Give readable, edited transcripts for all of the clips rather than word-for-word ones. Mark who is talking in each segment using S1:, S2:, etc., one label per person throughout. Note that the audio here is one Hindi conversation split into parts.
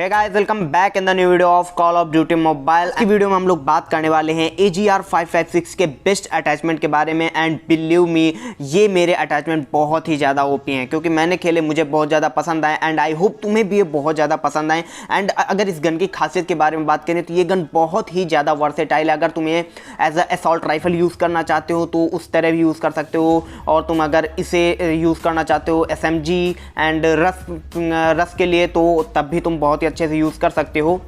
S1: Hey guys, welcome back in the new video of Call of Duty mobile. की वीडियो में हम लोग बात करने वाले हैं AGR 556 के बेस्ट अटैचमेंट के बारे में। एंड बिलीव मी, ये मेरे अटैचमेंट बहुत ही ज़्यादा ओपी हैं क्योंकि मैंने खेले, मुझे बहुत ज़्यादा पसंद आए एंड आई होप तुम्हें भी ये बहुत ज़्यादा पसंद आए। एंड अगर इस गन की खासियत के बारे में बात करें तो ये गन बहुत ही ज़्यादा वर्सेटाइल है। अगर तुम्हें as a assault rifle use करना चाहते हो तो उस तरह भी यूज़ कर सकते हो, और तुम अगर इसे यूज़ करना चाहते हो SMG एंड रस के लिए तो तब भी तुम बहुत ही अच्छे से यूज़ कर सकते हो।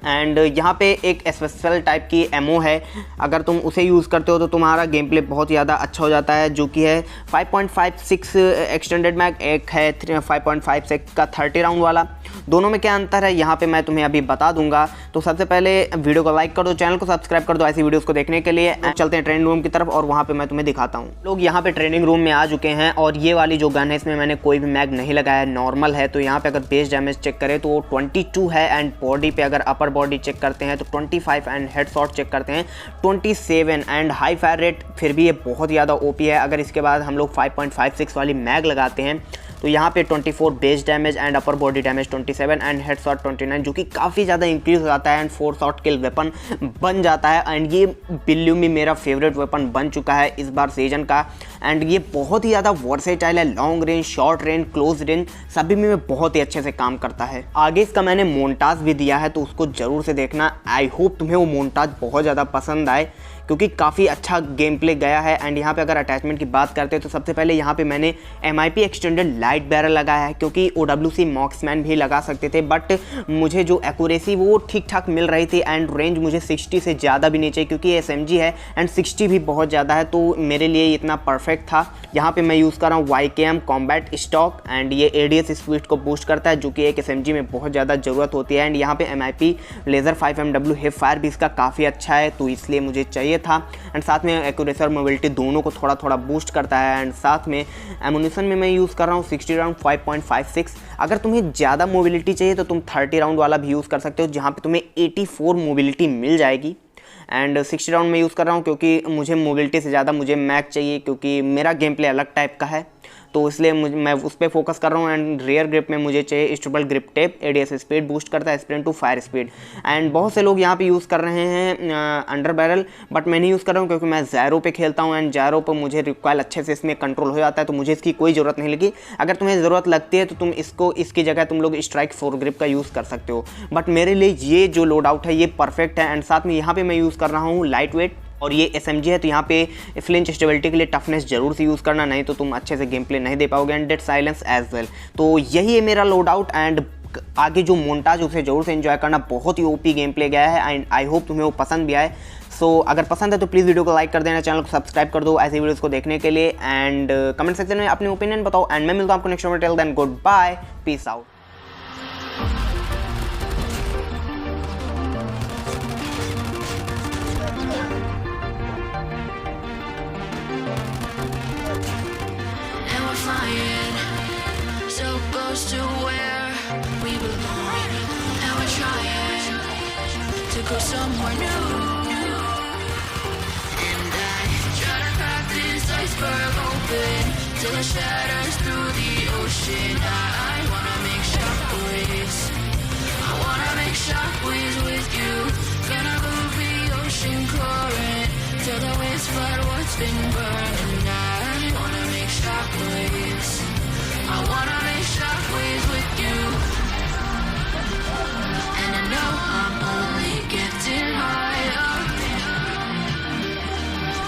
S1: एंड यहाँ पे एक स्पेशल टाइप की एमओ है, अगर तुम उसे यूज़ करते हो तो तुम्हारा गेम प्ले बहुत ज़्यादा अच्छा हो जाता है, जो कि है 5.56 एक्सटेंडेड मैग, एक है 5.56 का 30 राउंड वाला। दोनों में क्या अंतर है यहाँ पे मैं तुम्हें अभी बता दूंगा। तो सबसे पहले वीडियो को लाइक कर दो, चैनल को सब्सक्राइब कर दो ऐसी वीडियोस को देखने के लिए। चलते हैं ट्रेनिंग रूम की तरफ और वहाँ पे मैं तुम्हें दिखाता हूँ। लोग यहाँ पे ट्रेनिंग रूम में आ चुके हैं और ये वाली जो गन है इसमें मैंने कोई भी मैग नहीं लगाया, नॉर्मल है। तो यहाँ पे अगर बेस डैमेज चेक करें तो 22 है एंड बॉडी पे अगर अपर बॉडी चेक करते हैं तो 25 एंड हेड शॉट चेक करते हैं 27 एंड हाई फायर रेट फिर भी ये बहुत ज़्यादा ओपी है। अगर इसके बाद हम लोग 5.56 वाली मैग लगाते हैं तो यहाँ पे 24 base damage and upper body damage 27 and head shot 29, जो कि काफ़ी ज़्यादा इंक्रीज हो जाता है एंड 4 शॉट किल वेपन बन जाता है। एंड ये बिल्यू में मेरा फेवरेट वेपन बन चुका है इस बार सीजन का। एंड ये बहुत ही ज़्यादा वर्सेटाइल है, long range, short range, close range सभी में बहुत ही अच्छे से काम करता है। आगे इसका मैंने मोन्टाज भी दिया है तो उसको ज़रूर से देखना। आई होप तुम्हें वो मोन्टाज बहुत ज़्यादा पसंद आए क्योंकि काफ़ी अच्छा गेम प्ले गया है। एंड यहाँ पे अगर अटैचमेंट की बात करते हैं तो सबसे पहले यहाँ पे मैंने MIP एक्सटेंडेड लाइट बैरल लगाया है, क्योंकि OWC मॉक्समैन भी लगा सकते थे बट मुझे जो एक्यूरेसी वो ठीक ठाक मिल रही थी एंड रेंज मुझे 60 से ज़्यादा भी नहीं चाहिए क्योंकि ये SMG है एंड 60 भी बहुत ज़्यादा है, तो मेरे लिए इतना परफेक्ट था। यहाँ पर मैं यूज़ कर रहा हूँ YKM कॉम्बैट स्टॉक एंड ये ADS स्पीड को बूस्ट करता है, जो कि एक SMG में बहुत ज़्यादा ज़रूरत होती है। एंड यहाँ पे MIP laser 5MW hip fire भी इसका काफ़ी अच्छा है तो इसलिए मुझे चाहिए था। एंड साथ में एक्यूरेसी और मोबिलिटी दोनों को थोड़ा थोड़ा बूस्ट करता है। एंड साथ में एमुनिशन में मैं यूज़ कर रहा हूँ 60 राउंड 5.56। अगर तुम्हें ज़्यादा मोबिलिटी चाहिए तो तुम 30 राउंड वाला भी यूज़ कर सकते हो, जहाँ पे तुम्हें 84 मोबिलिटी मिल जाएगी। एंड 60 राउंड में यूज़ कर रहा हूँ क्योंकि मुझे मोबिलिटी से ज़्यादा मुझे मैग चाहिए, क्योंकि मेरा गेम प्ले अलग टाइप का है तो इसलिए मैं उस पर फोकस कर रहा हूँ। एंड रियर ग्रिप में मुझे चाहिए stable grip tape, ADS speed boost करता है, sprint to fire speed. And बहुत से लोग यहाँ पे यूज़ कर रहे हैं अंडर बैरल, बट मैं नहीं यूज़ कर रहा हूँ क्योंकि मैं ज़ैरो पे खेलता हूँ एंड ज़ैरो पर मुझे रिकॉइल अच्छे से इसमें कंट्रोल हो जाता है तो मुझे इसकी कोई ज़रूरत नहीं लगी। अगर तुम्हें ज़रूरत लगती है तो तुम इसकी जगह तुम लोग स्ट्राइक 4 ग्रिप का यूज़ कर सकते हो, बट मेरे लिए ये जो लोड आउट है ये परफेक्ट है। एंड साथ में यहाँ पर मैं यूज़ कर रहा हूँ लाइट वेट और ये SMG है तो यहाँ पे फ्लिंच स्टेबिलिटी के लिए टफनेस जरूर से यूज़ करना, नहीं तो तुम अच्छे से गेम प्ले नहीं दे पाओगे। And dead silence as well. तो यही है मेरा लोड आउट एंड आगे जो मोन्टाज उसे जरूर से एंजॉय करना, बहुत ही OP गेम प्ले गया है एंड आई होप तुम्हें वो पसंद भी आए। सो अगर पसंद है तो प्लीज़ वीडियो को लाइक कर देना, चैनल को सब्सक्राइब कर दो ऐसी वीडियोस को देखने के लिए। एंड कमेंट सेक्शन में अपने ओपिनियन बताओ एंड मैं मिलता हूँ आपको next video. Till then goodbye, peace out.
S2: So close to where we belong, and we're trying to go somewhere new. And I try to crack this iceberg open till it shatters through the ocean. I wanna make shockwaves. I wanna make shockwaves with you. Gonna move the ocean current till the waves flood what's been burned. I wanna make shockwaves. I wanna make shockwaves with you. And I know I'm only getting higher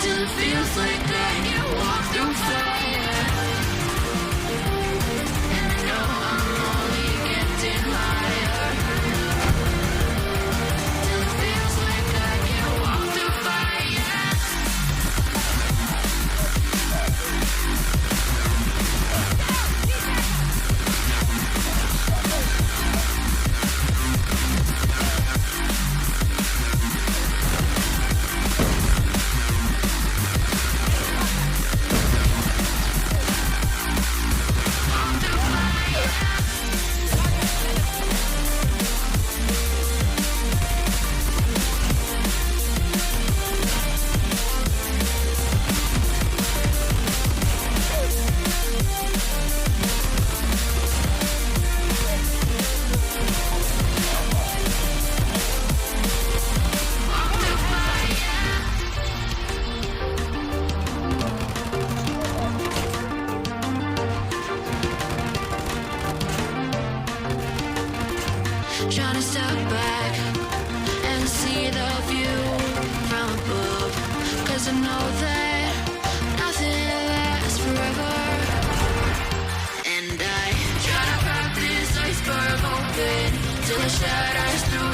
S2: till it feels like I can walk through fire. And I know I'm only getting higher till it feels like I can walk through fire. bullet shatters through